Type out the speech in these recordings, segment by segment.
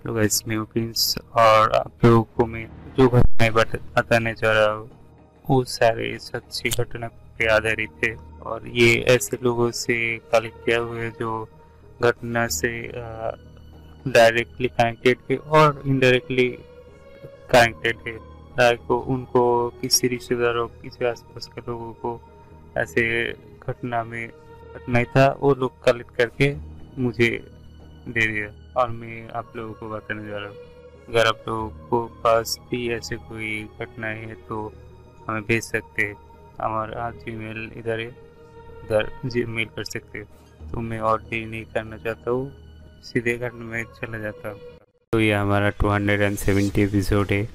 लोग इसमें ओपिनियंस और आप लोगों को मैं जो घटनाएं बताने जा रहा हूँ वो सारे सच्ची घटना पे आधारित है और ये ऐसे लोगों से कलेक्ट किया हुआ है जो घटना से डायरेक्टली कनेक्टेड है और इनडायरेक्टली कनेक्टेड है। लाइक उनको किसी रिश्तेदारों किसी आसपास के लोगों को ऐसे घटना में घटना था वो लोग कलेक्ट करके मुझे दे दिया और मैं आप लोगों को बताने जा रहा हूँ। अगर आप लोगों को पास भी ऐसे कोई घटनाएं है तो हमें भेज सकते हैं। हमारा जीमेल इधर है, उधर जीमेल कर सकते हैं। तो मैं और देरी नहीं करना चाहता हूँ, सीधे घटना में चला जाता हूँ। तो ये हमारा 270 एपिसोड है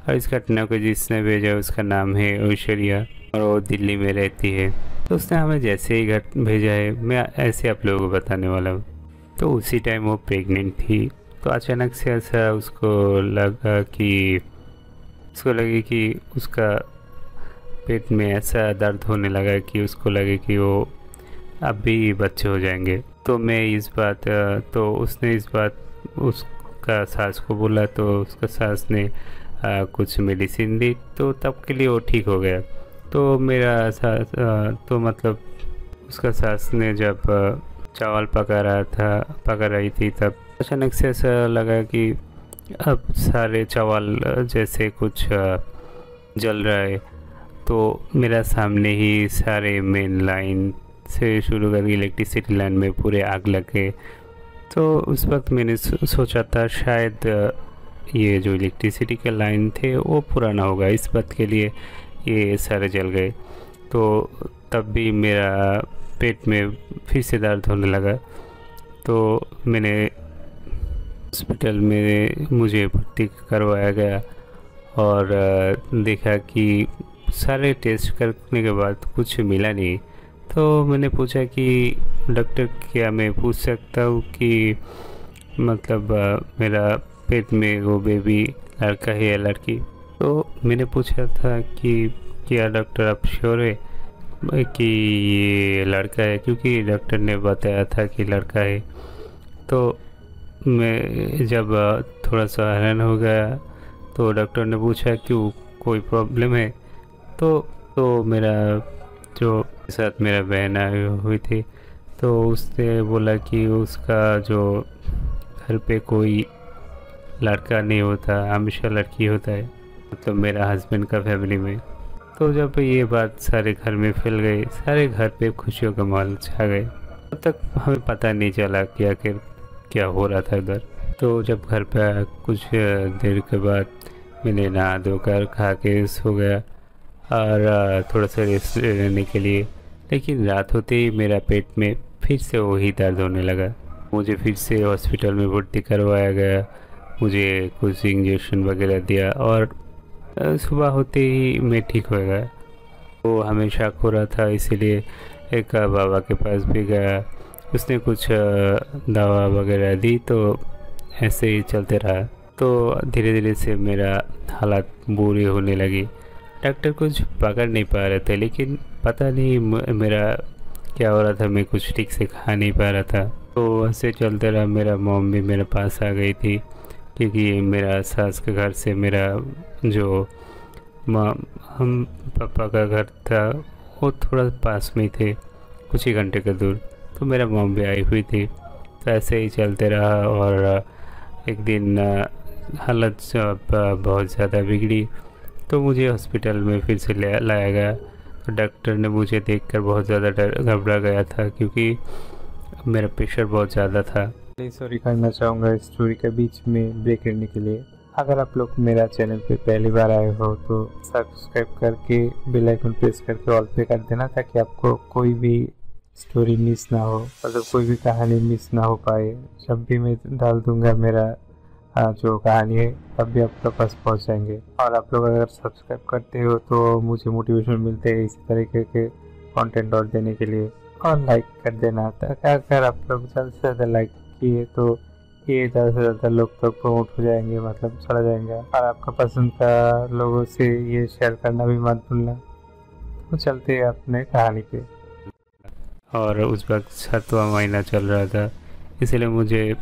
और इस घटना को जिसने भेजा उसका नाम है ऐश्वर्या और वो दिल्ली में रहती है। तो उसने हमें जैसे ही भेजा है मैं ऐसे आप लोगों को बताने वाला हूँ। तो उसी टाइम वो प्रेग्नेंट थी। तो अचानक से ऐसा उसको लगे कि उसका पेट में ऐसा दर्द होने लगा कि उसको लगे कि वो अब भी बच्चे हो जाएंगे। तो उसने इस बात उसका सास को बोला। तो उसका सास ने कुछ मेडिसिन दी तो तब के लिए वो ठीक हो गया। तो मेरा सास तो मतलब उसका सास ने जब चावल पका रही थी तब अचानक से ऐसा लगा कि अब सारे चावल जैसे कुछ जल रहा है। तो मेरा सामने ही सारे मेन लाइन से शुरू कर इलेक्ट्रिसिटी लाइन में पूरे आग लग गए। तो उस वक्त मैंने सोचा था शायद ये जो इलेक्ट्रिसिटी के लाइन थे वो पुराना होगा, इस बात के लिए ये सारे जल गए। तो तब भी मेरा पेट में फिर से दर्द होने लगा। तो मैंने हॉस्पिटल में मुझे भर्ती करवाया गया और देखा कि सारे टेस्ट करने के बाद कुछ मिला नहीं। तो मैंने पूछा कि डॉक्टर क्या मैं पूछ सकता हूँ कि मतलब मेरा पेट में वो बेबी लड़का है या लड़की। तो मैंने पूछा था कि क्या डॉक्टर आप श्योर है कि ये लड़का है, क्योंकि डॉक्टर ने बताया था कि लड़का है। तो मैं जब थोड़ा सा हैरान हो गया तो डॉक्टर ने पूछा क्यों, कोई प्रॉब्लम है। तो मेरा जो साथ मेरा बहन आई हुई थी तो उसने बोला कि उसका जो घर पे कोई लड़का नहीं होता, हमेशा लड़की होता है, मतलब मेरा हस्बैंड का फैमिली में। तो जब ये बात सारे घर में फैल गई, सारे घर पे खुशियों का माहौल छा गए। तब तक हमें पता नहीं चला कि आखिर क्या हो रहा था इधर। तो जब घर पे कुछ देर के बाद मैंने नहा धोकर खा के सो गया और थोड़ा सा रेस्ट लेने के लिए, लेकिन रात होते ही मेरा पेट में फिर से वही दर्द होने लगा। मुझे फिर से हॉस्पिटल में भर्ती करवाया गया, मुझे कुछ इंजेक्शन वगैरह दिया और सुबह होते ही मैं ठीक हो गया। वो हमें शक हो रहा था, इसीलिए एक बाबा के पास भी गया, उसने कुछ दवा वगैरह दी। तो ऐसे ही चलते रहा। तो धीरे धीरे से मेरा हालत बुरी होने लगी। डॉक्टर कुछ पकड़ नहीं पा रहे थे, लेकिन पता नहीं मेरा क्या हो रहा था, मैं कुछ ठीक से खा नहीं पा रहा था। तो ऐसे चलते रहा। मेरा मॉम भी मेरे पास आ गई थी, क्योंकि मेरा सास के घर से मेरा जो हम पापा का घर था वो थोड़ा पास में ही थे, कुछ ही घंटे का दूर। तो मेरा मॉम भी आई हुई थी। तो ऐसे ही चलते रहा और एक दिन हालत बहुत ज़्यादा बिगड़ी तो मुझे हॉस्पिटल में फिर से लाया गया। तो डॉक्टर ने मुझे देखकर बहुत ज़्यादा घबरा गया था, क्योंकि मेरा प्रेशर बहुत ज़्यादा था। सॉरी करना चाहूँगा इस स्टोरी के बीच में ब्रेक करने के लिए। अगर आप लोग मेरा चैनल पे पहली बार आए हो तो सब्सक्राइब करके बेल आइकन प्रेस करके ऑल पे कर देना, ताकि आपको कोई भी स्टोरी मिस ना हो, मतलब कोई भी कहानी मिस ना हो पाए। जब भी मैं डाल दूंगा मेरा जो कहानी है तब भी आपके पास पहुंच जाएंगे। और आप लोग अगर सब्सक्राइब करते हो तो मुझे मोटिवेशन मिलते है इसी तरीके के कंटेंट और देने के लिए। और लाइक कर देना, ताकि अगर आप लोग ज़्यादा से ज़्यादा लाइक किए तो ये ज़्यादा से ज़्यादा लोग तक प्रमोट हो जाएंगे, मतलब चला जाएंगे। और आपका पसंद का लोगों से ये शेयर करना भी मत भूलना। तो चलते हैं अपने कहानी पे। और उस वक्त 7वां महीना चल रहा था, इसलिए मुझे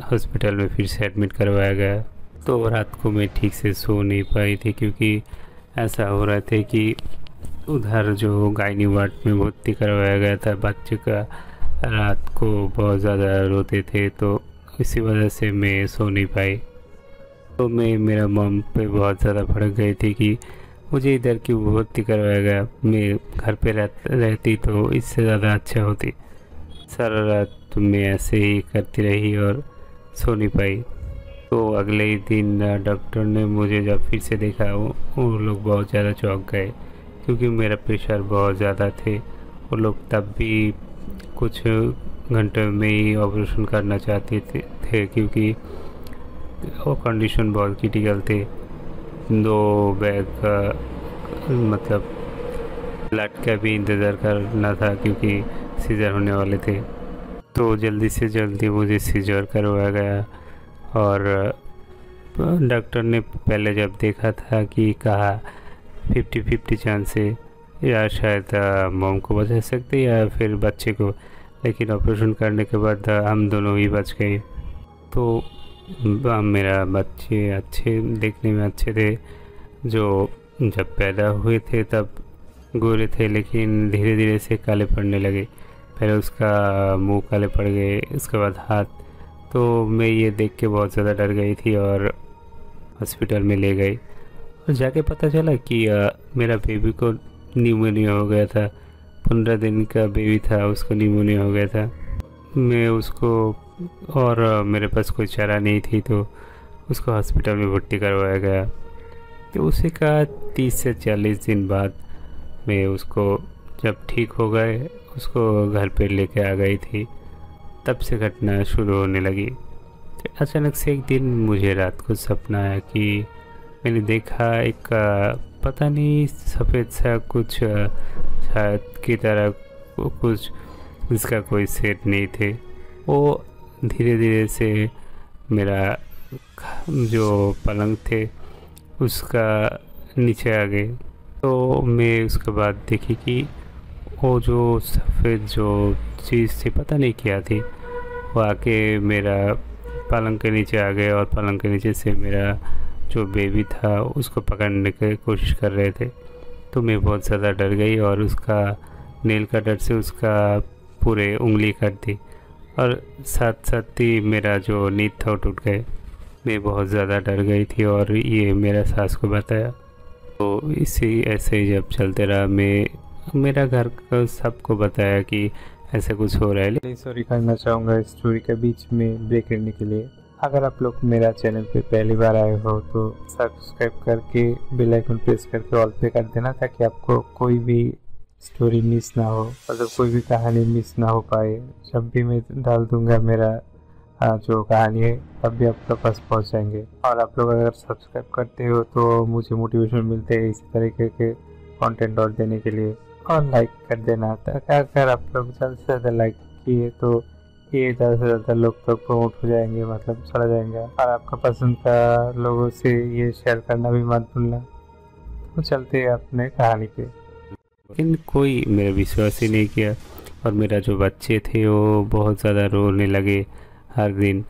हॉस्पिटल में फिर से एडमिट करवाया गया। तो रात को मैं ठीक से सो नहीं पाई थी, क्योंकि ऐसा हो रहा था कि उधर जो गायनी वार्ड में भर्ती करवाया गया था बच्चे का, रात को बहुत ज़्यादा रोते थे, तो इसी वजह से मैं सो नहीं पाई। तो मैं मेरा मॉम पे बहुत ज़्यादा भड़क गई थी कि मुझे इधर क्यों भर्ती करवाया गया, मैं घर पे रहती तो इससे ज़्यादा अच्छा होती। सारा रात मैं ऐसे ही करती रही और सो नहीं पाई। तो अगले ही दिन डॉक्टर ने मुझे जब फिर से देखा, वो लोग बहुत ज़्यादा चौंक गए, क्योंकि मेरा प्रेशर बहुत ज़्यादा थे। वो लोग तब भी कुछ घंटे में ही ऑपरेशन करना चाहते थे, क्योंकि वो कंडीशन बहुत क्रिटिकल थे। 2 बैग का मतलब ब्लड का भी इंतज़ार करना था, क्योंकि सीजर होने वाले थे। तो जल्दी से जल्दी मुझे सीजर करवाया गया। और डॉक्टर ने पहले जब देखा था कि कहा 50-50 चांस है, या शायद मॉम को बचा सकते या फिर बच्चे को, लेकिन ऑपरेशन करने के बाद हम दोनों ही बच गए। तो मेरा बच्चे अच्छे देखने में अच्छे थे, जो जब पैदा हुए थे तब गोरे थे, लेकिन धीरे धीरे से काले पड़ने लगे। पहले उसका मुंह काले पड़ गए, उसके बाद हाथ। तो मैं ये देख के बहुत ज़्यादा डर गई थी और हॉस्पिटल में ले गई। और जाके पता चला कि मेरा बेबी को निमोनिया हो गया था। 15 दिन का बेबी था, उसको निमोनिया हो गया था। मैं उसको, और मेरे पास कोई चारा नहीं थी, तो उसको हॉस्पिटल में भर्ती करवाया गया। तो उसी का 30 से 40 दिन बाद मैं उसको, जब ठीक हो गए, उसको घर पे लेके आ गई थी। तब से घटना शुरू होने लगी। तो अचानक से एक दिन मुझे रात को सपना आया कि मैंने देखा एक पता नहीं सफ़ेद सा कुछ शायद की तरह कुछ, जिसका कोई सेट नहीं थे। वो धीरे धीरे से मेरा जो पलंग थे उसका नीचे आ गए। तो मैं उसके बाद देखी कि वो जो सफ़ेद जो चीज़ थी, पता नहीं क्या थी, वो आके मेरा पलंग के नीचे आ गए और पलंग के नीचे से मेरा जो बेबी था उसको पकड़ने की कोशिश कर रहे थे। तो मैं बहुत ज़्यादा डर गई और उसका नेल कटर से उसका पूरे उंगली काट दी, और साथ साथ ही मेरा जो नींद था वो टूट गए। मैं बहुत ज़्यादा डर गई थी और ये मेरा सास को बताया। तो इसी ऐसे ही जब चलते रहा, मैं मेरा घर का सबको बताया कि ऐसा कुछ हो रहा है। सॉरी करना चाहूँगा इस स्टोरी के बीच में ब्रेक लेने के लिए। अगर आप लोग मेरा चैनल पे पहली बार आए हो तो सब्सक्राइब करके बेल आइकन प्रेस करके ऑल पे कर देना, ताकि आपको कोई भी स्टोरी मिस ना हो, मतलब कोई भी कहानी मिस ना हो पाए। जब भी मैं डाल दूंगा मेरा जो कहानी है, तब भी आपके पास पहुंच जाएंगे। और आप लोग अगर सब्सक्राइब करते हो तो मुझे मोटिवेशन मिलते है इसी तरीके के कंटेंट और देने के लिए। और लाइक कर देना, अगर आप लोग ज़्यादा से ज़्यादा लाइक किए तो ये ज़्यादा से ज़्यादा लोग तक प्रमोट हो जाएंगे, मतलब चला जाएंगे। और आपका पसंद का लोगों से ये शेयर करना भी मत भूलना। तो चलते हैं अपने कहानी पे। लेकिन कोई मेरा विश्वास ही नहीं किया, और मेरा जो बच्चे थे वो बहुत ज़्यादा रोने लगे हर दिन,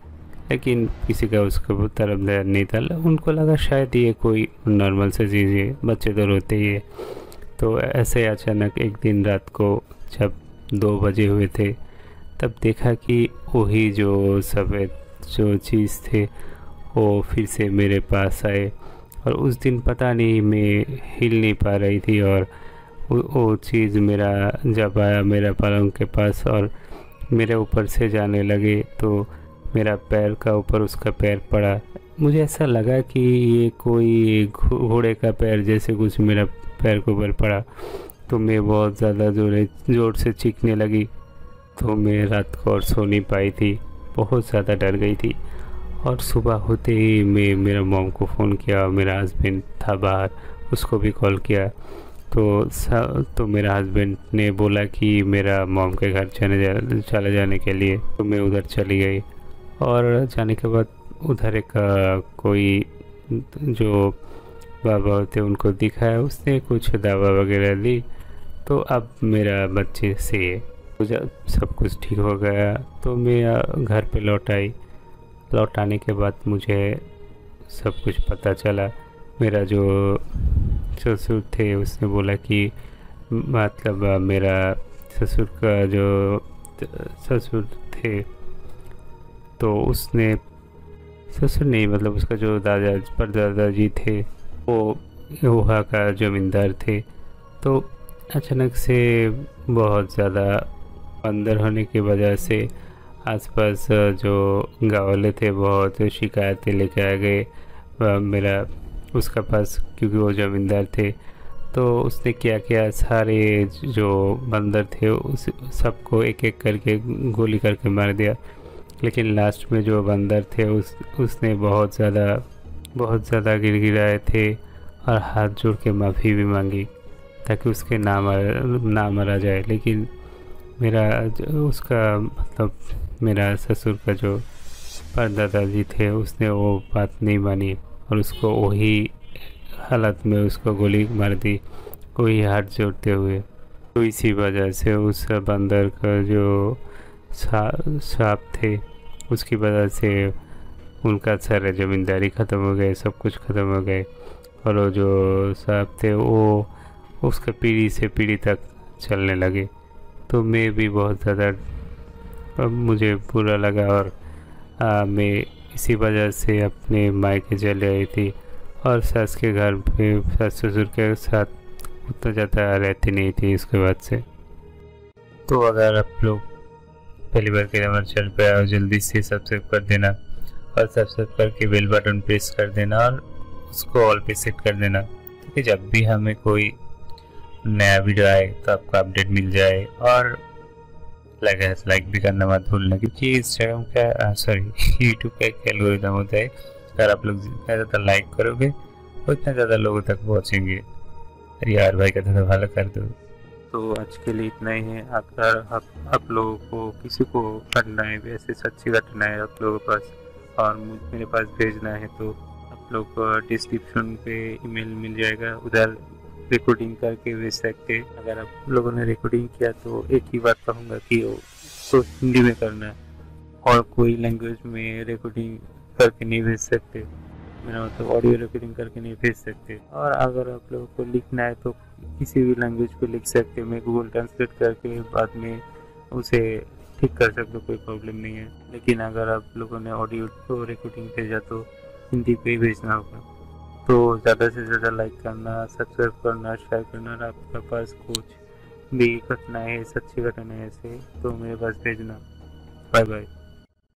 लेकिन किसी का उसके तरफ ध्यान नहीं था। उनको लगा शायद ये कोई नॉर्मल सी चीज़ है, बच्चे तो रोते ही है। तो ऐसे अचानक एक दिन रात को जब 2 बजे हुए थे, तब देखा कि वही जो सफ़ेद जो चीज़ थे वो फिर से मेरे पास आए। और उस दिन पता नहीं मैं हिल नहीं पा रही थी, और वो चीज़ मेरा जब आया मेरा पलंग के पास और मेरे ऊपर से जाने लगे, तो मेरा पैर का ऊपर उसका पैर पड़ा। मुझे ऐसा लगा कि ये कोई घोड़े का पैर जैसे कुछ मेरा पैर के ऊपर पड़ा। तो मैं बहुत ज़्यादा ज़ोर से चीखने लगी। तो मैं रात को और सो नहीं पाई थी, बहुत ज़्यादा डर गई थी। और सुबह होते ही मैं मेरा मॉम को फ़ोन किया, मेरा हस्बैंड था बाहर, उसको भी कॉल किया। तो मेरा हस्बैंड ने बोला कि मेरा मॉम के घर चले जाने के लिए। तो मैं उधर चली गई, और जाने के बाद उधर एक कोई जो बाबा होते उनको दिखाया, उसने कुछ दवा वगैरह दी। तो अब मेरा बच्चे से जब सब कुछ ठीक हो गया तो मैं घर पे लौट आई। लौट आने के बाद मुझे सब कुछ पता चला। मेरा जो ससुर थे उसने बोला कि मतलब मेरा ससुर का जो ससुर थे तो उसने ससुर नहीं मतलब उसका जो दादा परदादाजी थे वो वहाँ का जमींदार थे। तो अचानक से बहुत ज़्यादा अंदर होने की वजह से आसपास जो गाँव वाले थे बहुत शिकायतें लेके आ गए मेरा उसका पास, क्योंकि वो ज़मींदार थे। तो उसने क्या किया, सारे जो बंदर थे उस सबको एक एक करके गोली करके मार दिया। लेकिन लास्ट में जो बंदर थे उसने बहुत ज़्यादा गिड़गिड़ाए थे और हाथ जोड़ के माफ़ी भी मांगी ताकि उसके ना मारा जाए। लेकिन उसका मतलब मेरा ससुर का जो परदादाजी थे उसने वो बात नहीं मानी और उसको वही हालत में उसको गोली मार दी, वही हाथ जोड़ते हुए। तो इसी वजह से उस बंदर का जो सांप थे उसकी वजह से उनका सारे ज़मींदारी ख़त्म हो गए, सब कुछ ख़त्म हो गए। और वो जो सांप थे वो उसका पीढ़ी से पीढ़ी तक चलने लगे। तो मैं भी बहुत ज़्यादा मुझे बुरा लगा और मैं इसी वजह से अपने मायके चले आई थी और सास के घर पे सास ससुर के साथ उतना ज़्यादा रहती नहीं थी इसके बाद से। तो अगर आप लोग पहली बार के हमारे चैनल पे आओ जल्दी से सब्सक्राइब कर देना और सब्सक्राइब करके बेल बटन प्रेस कर देना और उसको ऑल पे सेट कर देना ताकि जब भी हमें कोई नया वीडियो आए तो आपको अपडेट मिल जाए। और लाइक भी करना मत भूलना, क्योंकि इंस्टाग्राम का यूट्यूब का एक एल्गोरिथम होता है, अगर आप लोग जितना ज़्यादा लाइक करोगे उतना ज़्यादा लोगों तक पहुँचेंगे। अरे यार भाई का थोड़ा भाला कर दो। तो आज के लिए इतना ही है। अगर आप लोगों को किसी को घटनाएँ ऐसे सच्ची घटनाएँ आप लोगों के पास और मेरे पास भेजना है तो आप लोग को डिस्क्रिप्शन पे ईमेल मिल जाएगा, उधर रिकॉर्डिंग करके भेज सकते। अगर आप लोगों ने रिकॉर्डिंग किया तो एक ही बात कहूँगा कि वो तो हिंदी में करना है और कोई लैंग्वेज में रिकॉर्डिंग करके नहीं भेज सकते। मेरा मतलब ऑडियो रिकॉर्डिंग करके नहीं भेज सकते। और अगर आप लोगों को लिखना है तो किसी भी लैंग्वेज पे लिख सकते, मैं गूगल ट्रांसलेट करके बाद में उसे ठीक कर सकते, कोई प्रॉब्लम नहीं है। लेकिन अगर आप लोगों ने ऑडियो तो रिकॉर्डिंग भेजा तो हिंदी पे ही भेजना होगा। तो ज़्यादा से ज़्यादा लाइक करना, सब्सक्राइब करना, शेयर करना और आपके पास कुछ भी घटना है, सच्ची घटना है ऐसे तो मेरे पास भेजना। Bye bye.